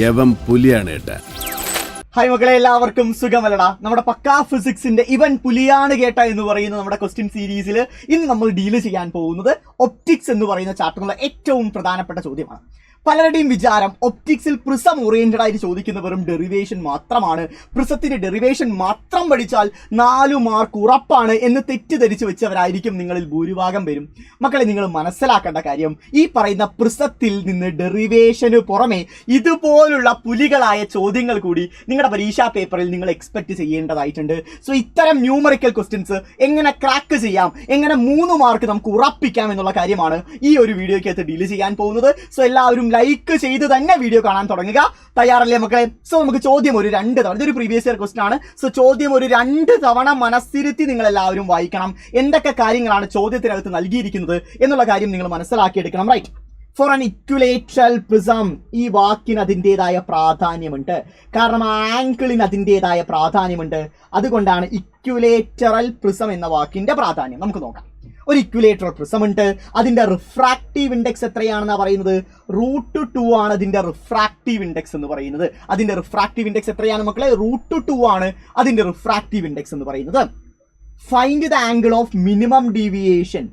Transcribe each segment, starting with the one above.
യവൻ പുലിയാണ് കേട്ടാ. ഹായ് മക്കളെ, എല്ലാവർക്കും സുഖമല്ലടാ. നമ്മുടെ പക്കാ ഫിസിക്സിന്റെ ഇവൻ പുലിയാണ് കേട്ട എന്ന് പറയുന്ന നമ്മുടെ ക്വസ്റ്റ്യൻ സീരീസിൽ ഇന്ന് നമ്മൾ ഡീല് ചെയ്യാൻ പോകുന്നത് ഒപ്റ്റിക്സ് എന്ന് പറയുന്ന ചാപ്റ്ററിലുള്ള ഏറ്റവും പ്രധാനപ്പെട്ട ചോദ്യമാണ്. പലരുടെയും വിചാരം ഒപ്റ്റിക്സിൽ പ്രിസം ഓറിയന്റഡ് ആയിട്ട് ചോദിക്കുന്ന വെറും ഡെറിവേഷൻ മാത്രമാണ്, പ്രിസത്തിന്റെ ഡെറിവേഷൻ മാത്രം പഠിച്ചാൽ 4 മാർക്ക് ഉറപ്പാണ് എന്ന് തെറ്റിദ്ധരിച്ച് വെച്ചവരായിരിക്കും നിങ്ങളിൽ ഭൂരിഭാഗം പേരും. മക്കളെ, നിങ്ങൾ മനസ്സിലാക്കേണ്ട കാര്യം, ഈ പറയുന്ന പ്രിസത്തിൽ നിന്ന് ഡെറിവേഷന് പുറമെ ഇതുപോലുള്ള പുലികളായ ചോദ്യങ്ങൾ കൂടി നിങ്ങളുടെ പരീക്ഷാ പേപ്പറിൽ നിങ്ങൾ എക്സ്പെക്ട് ചെയ്യേണ്ടതായിട്ടുണ്ട്. സോ ഇത്തരം ന്യൂമറിക്കൽ ക്വസ്റ്റ്യൻസ് എങ്ങനെ ക്രാക്ക് ചെയ്യാം, എങ്ങനെ 3 മാർക്ക് നമുക്ക് ഉറപ്പിക്കാം എന്നുള്ള കാര്യമാണ് ഈ ഒരു വീഡിയോയ്ക്കകത്ത് ഡീൽ ചെയ്യാൻ പോകുന്നത്. സോ എല്ലാവരും ലൈക്ക് ചെയ്ത് തന്നെ വീഡിയോ കാണാൻ തുടങ്ങുക. തയ്യാറല്ലേ മക്കളെ? സോ നമുക്ക് ചോദ്യം ഒരു 2 തവണ, ഇതൊരു പ്രീവിയസ് ഇയർ ക്വസ്റ്റൻ ആണ്. സോ ചോദ്യം ഒരു 2 തവണ മനസ്സിരുത്തി നിങ്ങൾ എല്ലാവരും വായിക്കണം. എന്തൊക്കെ കാര്യങ്ങളാണ് ചോദ്യത്തിനകത്ത് നൽകിയിരിക്കുന്നത് എന്നുള്ള കാര്യം നിങ്ങൾ മനസ്സിലാക്കിയെടുക്കണം. Right. For an equilateral prism, ഈ വാക്കിന് അതിൻ്റെതായ പ്രാധാന്യമുണ്ട്. കാരണം ആംഗിളിന് അതിൻ്റെതായ പ്രാധാന്യമുണ്ട്. അതുകൊണ്ടാണ് ഇക്വിലേറ്ററൽ പ്രിസം എന്ന വാക്കിന്റെ പ്രാധാന്യം. നമുക്ക് നോക്കാം. ഒരു ഇക്വിലേറ്ററൽ പ്രിസം ഉണ്ട്. അതിന്റെ റിഫ്രാക്റ്റീവ് ഇൻഡെക്സ് എത്രയാണെന്നാ പറയുന്നത്? √2 ആണ് അതിന്റെ റിഫ്രാക്റ്റീവ് ഇൻഡെക്സ് എന്ന് പറയുന്നത്. അതിന്റെ റിഫ്രാക്റ്റീവ് ഇൻഡെക്സ് എത്രയാണ് മക്കളെ? √2 ആണ് അതിന്റെ റിഫ്രാക്റ്റീവ് ഇൻഡെക്സ് എന്ന് പറയുന്നത്. Find the angle of minimum deviation.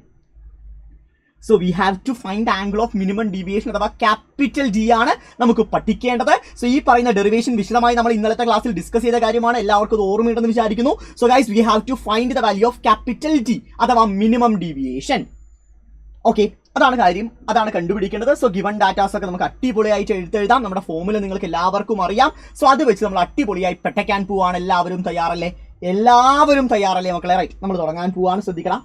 So we have to find angle of minimum deviation അഥവാ ക്യാപിറ്റൽ ഡി ആണ് നമുക്ക് പഠിക്കേണ്ടത്. സോ ഈ പറയുന്ന ഡെറിവേഷൻ വിശദമായി നമ്മൾ ഇന്നലത്തെ ക്ലാസ്സിൽ ഡിസ്കസ് ചെയ്ത കാര്യമാണ്. എല്ലാവർക്കും അത് ഓർമ്മയുണ്ടെന്ന് വിചാരിക്കുന്നു. So guys, we have to find the value of capital D അഥവാ മിനിമം ഡീവിയേഷൻ. ഓക്കെ, അതാണ് കാര്യം, അതാണ് കണ്ടുപിടിക്കേണ്ടത്. സോ ഗിവൺ ഡാറ്റാസ് ഒക്കെ നമുക്ക് അടിപൊളിയായിട്ട് എഴുതാം. നമ്മുടെ ഫോമുല നിങ്ങൾക്ക് എല്ലാവർക്കും അറിയാം. സോ അത് വെച്ച് നമ്മൾ അടിപൊളിയായി പെട്ടയ്ക്കാൻ പോവാണ്. എല്ലാവരും തയ്യാറല്ലേ? എല്ലാവരും തയ്യാറല്ലേ മക്കളെ? റൈറ്റ്, നമ്മൾ തുടങ്ങാൻ പോവാണ്. ശ്രദ്ധിക്കണം.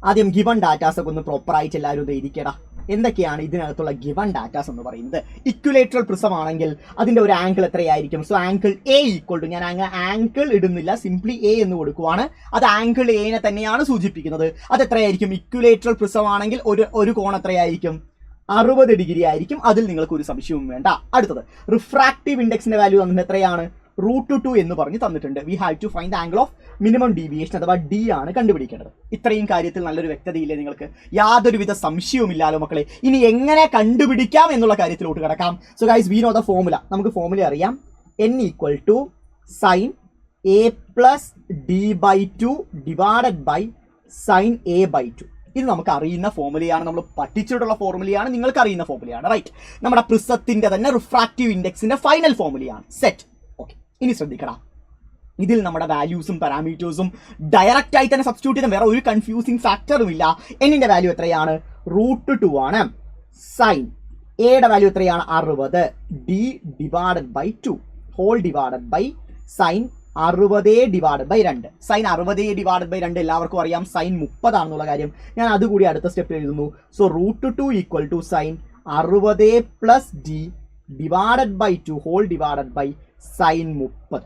ആദ്യം ഗിവൺ ഡാറ്റാസ് ഒക്കെ ഒന്ന് പ്രോപ്പറായിട്ട് എല്ലാവരും ഇരിക്കടാ. എന്തൊക്കെയാണ് ഇതിനകത്തുള്ള ഗിവൺ ഡാറ്റാസ് എന്ന് പറയുന്നത്? ഇക്വിലേറ്ററൽ പ്രിസം ആണെങ്കിൽ അതിന്റെ ഒരു ആംഗിൾ എത്രയായിരിക്കും? So angle A equal to, ഞാൻ ആംഗിൾ ഇടുന്നില്ല, സിംപ്ലി എ എന്ന് കൊടുക്കുവാണ്. അത് ആംഗിൾ എനെ തന്നെയാണ് സൂചിപ്പിക്കുന്നത്. അത് എത്രയായിരിക്കും? ഇക്വിലേറ്ററൽ പ്രിസം ആണെങ്കിൽ ഒരു കോൺ എത്രയായിരിക്കും? 60 ഡിഗ്രി ആയിരിക്കും. അതിൽ നിങ്ങൾക്ക് ഒരു സംശയവും വേണ്ട. അടുത്തത് റിഫ്രാക്റ്റീവ് ഇൻഡെക്സിന്റെ വാല്യൂ തന്നിട്ട് എത്രയാണ്? √2 എന്ന് പറഞ്ഞ് തന്നിട്ടുണ്ട്. We have to find angle of minimum deviation അഥവാ ഡി ആണ് കണ്ടുപിടിക്കേണ്ടത്. ഇത്രയും കാര്യത്തിൽ നല്ലൊരു വ്യക്തതയില്ലേ നിങ്ങൾക്ക്? യാതൊരുവിധ സംശയവും ഇല്ലാലോ മക്കളെ? ഇനി എങ്ങനെ കണ്ടുപിടിക്കാം എന്നുള്ള കാര്യത്തിലോട്ട് കിടക്കാം. So guys, we know the formula. നമുക്ക് ഫോർമുല അറിയാം. n equal to sine a plus d/2 divided by sine a/2. ഇത് നമുക്ക് അറിയുന്ന ഫോർമുലയാണ്, നമ്മൾ പഠിച്ചിട്ടുള്ള ഫോർമുലയാണ്, നിങ്ങൾക്ക് അറിയുന്ന ഫോർമുലയാണ്. റൈറ്റ്. നമ്മുടെ പ്രിസത്തിന്റെ തന്നെ റിഫ്രാക്റ്റീവ് ഇൻഡെക്സിന്റെ ഫൈനൽ ഫോർമുലയാണ്. സെറ്റ്. ഓക്കെ, ഇനി ശ്രദ്ധിക്കണം. ഇതിൽ നമ്മുടെ വാല്യൂസും പാരാമീറ്റേഴ്സും ഡയറക്റ്റ് ആയി തന്നെ സബ്സ്റ്റിറ്റ്യൂട്ട് ചെയ്ത, വേറെ ഒരു കൺഫ്യൂസിങ് ഫാക്ടറും ഇല്ല. എന്നിന്റെ വാല്യൂ എത്രയാണ്? √2 ആണ്. സൈൻ എയുടെ വാല്യൂ എത്രയാണ്? 60. d divided by 2 whole divided by sine 60 divided by 2. Sine 60 divided by 2 എല്ലാവർക്കും അറിയാം. സൈൻ 30 ആണെന്നുള്ള കാര്യം ഞാൻ അതുകൂടി അടുത്ത സ്റ്റെപ്പിൽ എഴുതുന്നു. So √2 equal to sine 60 plus d divided by 2 whole divided by sine 30.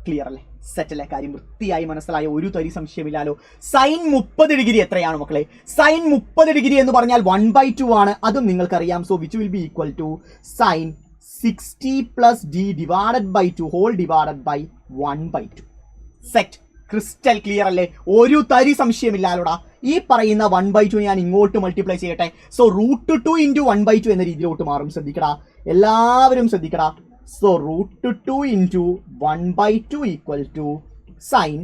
Clear അല്ലേ? സെറ്റ് അല്ലേ? കാര്യം വൃത്തിയായി മനസ്സിലായ, ഒരു തരി സംശയമില്ലാലോ. സൈൻ 30 ഡിഗ്രി എത്രയാണ് മക്കളെ? സൈൻ 30 ഡിഗ്രി എന്ന് പറഞ്ഞാൽ 1/2 ആണ്. അതും നിങ്ങൾക്കറിയാം. So which will be equal to sine 60 plus d divided by 2 whole divided by 1/2. Set. Crystal clear അല്ലേ? ഒരു തരി സംശയമില്ലാലോടാ. ഈ പറയുന്ന 1/2 ഞാൻ ഇങ്ങോട്ട് മൾട്ടിപ്ലൈ ചെയ്യട്ടെ. സോ √2 × 1/2 എന്ന രീതിയിലോട്ട് മാറും. ശ്രദ്ധിക്കടാ, എല്ലാവരും ശ്രദ്ധിക്കടാ. So √2 × 1/2 equal to sine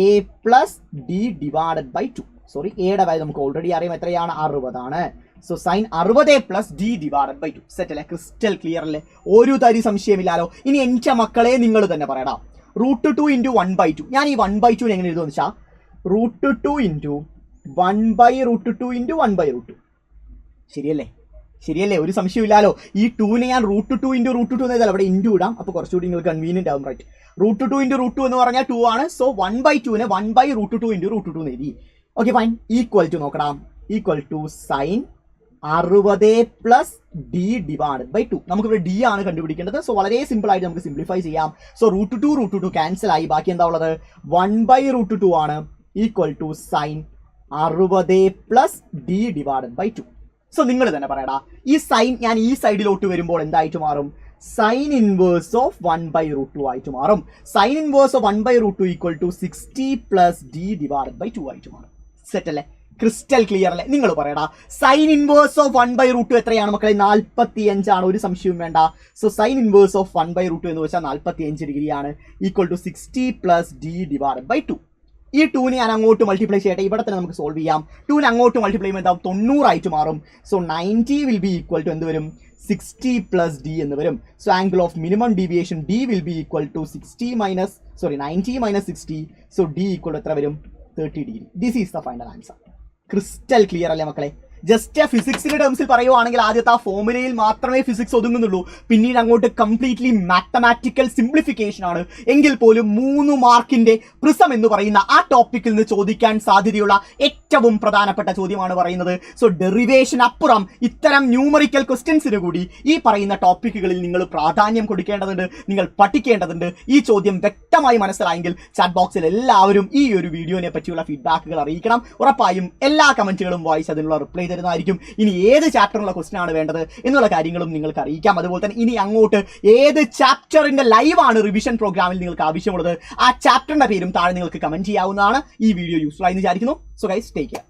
a plus d divided by 2. Sorry, എയുടെ വാല്യൂ നമുക്ക് ഓൾറെഡി അറിയാം. എത്രയാണ്? 60 ആണ്. So sine 60 plus d divided by 2. Set അല്ലേ? ക്രിസ്റ്റൽ ക്ലിയർ അല്ലേ? ഒരു തരി സംശയമില്ലാലോ. ഇനി എൻ്റെ മക്കളെ നിങ്ങൾ തന്നെ പറയടാ. √2 × 1/2, ഞാൻ ഈ 1/2 എങ്ങനെ എഴുതുമെന്ന് വെച്ചാൽ √2 × 1/√2 × 1/√2. ശരിയല്ലേ? ശരിയല്ലേ? ഒരു സംശയമില്ലാലോ. ഈ 2നെ ഞാൻ √2 × √2 എന്ന് എഴുതാം. അവിടെ ഇൻറ്റു ഇടാം. അപ്പോൾ കുറച്ചുകൂടി നിങ്ങൾക്ക് കൺവീനിയൻ്റ് ആവും. റൈറ്റ്. √2 × √2 എന്ന് പറഞ്ഞാൽ 2 ആണ്. സോ 1/2നെ 1/√2 × √2 എന്ന് എഴുതി. Okay, fine. ഈക്വൽ ടു നോക്കണം. Equal to sine 60 plus d divided by 2. നമുക്കിവിടെ d ആണ് കണ്ടുപിടിക്കേണ്ടത്. സോ വളരെ സിമ്പിൾ ആയിട്ട് നമുക്ക് സിംപ്ലിഫൈ ചെയ്യാം. സോ √2 ക്യാൻസൽ ആയി. ബാക്കി എന്താ ഉള്ളത്? 1/√2 ആണ്. Equal to sine 60 plus d divided by 2. So നിങ്ങൾ തന്നെ പറയടാ, ഈ സൈൻ ഞാൻ ഈ സൈഡിലോട്ട് വരുമ്പോൾ എന്തായിട്ട് മാറും? സൈൻ ഇൻവേഴ്സ് ഓഫ് 1/√2 ആയിട്ട് മാറും. Sine inverse of 1/√2 equal to 60 plus d divided by 2 ആയിട്ട് മാറും. സെറ്റ് അല്ലേ? ക്രിസ്റ്റൽ ക്ലിയർ അല്ലേ? നിങ്ങൾ പറയടാ, സൈൻ ഇൻവേഴ്സ് ഓഫ് 1/√2 എത്രയാണ് മക്കളെ? 45 ഒരു സംശയവും വേണ്ട. സോ സൈൻ ഇൻവേഴ്സ് ഓഫ് 1/√2 എന്ന് വെച്ചാൽ 45 ഡിഗ്രിയാണ്, ഈക്വൽ ടു 60 + d/2. ഈ 2നെ ഞാൻ അങ്ങോട്ട് മൾട്ടിപ്ലൈ ചെയ്യട്ടെ, ഇവിടെ തന്നെ നമുക്ക് സോൾവ് ചെയ്യാം. 2നെ അങ്ങോട്ട് മൾട്ടിപ്ലൈ ചെയ്യുമ്പോൾ 90 ആയിട്ട് മാറും. So 90 will be equal to എന്ത് വരും? 60 + d എന്ന് വരും. So angle of minimum deviation d will be equal to 90 - 60. So d equal എത്ര വരും? 30 degree. This is the final answer. Crystal clear അല്ലേ മക്കളെ? ജസ്റ്റ് ഫിസിക്സിന്റെ ടേംസിൽ പറയുവാണെങ്കിൽ ആദ്യത്തെ ആ ഫോർമുലയിൽ മാത്രമേ ഫിസിക്സ് ഒതുങ്ങുന്നുള്ളൂ. പിന്നീട് അങ്ങോട്ട് കംപ്ലീറ്റ്ലി മാത്തമാറ്റിക്കൽ സിംപ്ലിഫിക്കേഷൻ ആണ്. എങ്കിൽ പോലും 3 മാർക്കിന്റെ പ്രിസം എന്ന് പറയുന്ന ആ ടോപ്പിക്കിൽ നിന്ന് ചോദിക്കാൻ സാധ്യതയുള്ള ഏറ്റവും പ്രധാനപ്പെട്ട ചോദ്യമാണ് പറയുന്നത്. സോ ഡെറിവേഷൻ അപ്പുറം ഇത്തരം ന്യൂമറിക്കൽ ക്വസ്റ്റ്യൻസിന് കൂടി ഈ പറയുന്ന ടോപ്പിക്കുകളിൽ നിങ്ങൾ പ്രാധാന്യം കൊടുക്കേണ്ടതുണ്ട്, നിങ്ങൾ പഠിക്കേണ്ടതുണ്ട്. ഈ ചോദ്യം വ്യക്തമായി മനസ്സിലായെങ്കിൽ ചാറ്റ് ബോക്സിൽ എല്ലാവരും ഈ ഒരു വീഡിയോനെ പറ്റിയുള്ള ഫീഡ്ബാക്കുകൾ അറിയിക്കണം. ഉറപ്പായും എല്ലാ കമന്റുകളും വായിച്ച് അതിനുള്ള റിപ്ലൈ തരുന്നതായിരിക്കും. ഇനി ഏത് ചാപ്റ്ററിനുള്ള ക്വസ്റ്റ്യൻ ആണ് വേണ്ടത് എന്നുള്ള കാര്യങ്ങളും നിങ്ങൾക്ക് അറിയിക്കാം. അതുപോലെ തന്നെ ഇനി അങ്ങോട്ട് ഏത് ചാപ്റ്ററിന്റെ ലൈവാണ് റിവിഷൻ പ്രോഗ്രാമിൽ നിങ്ങൾക്ക് ആവശ്യമുള്ളത്, ആ ചാപ്റ്ററിന്റെ പേരും താഴെ നിങ്ങൾക്ക് കമന്റ് ചെയ്യാവുന്നതാണ്. ഈ വീഡിയോ യൂസ്ഫുൾ ആയി എന്ന് വിചാരിക്കുന്നു. So guys, take care.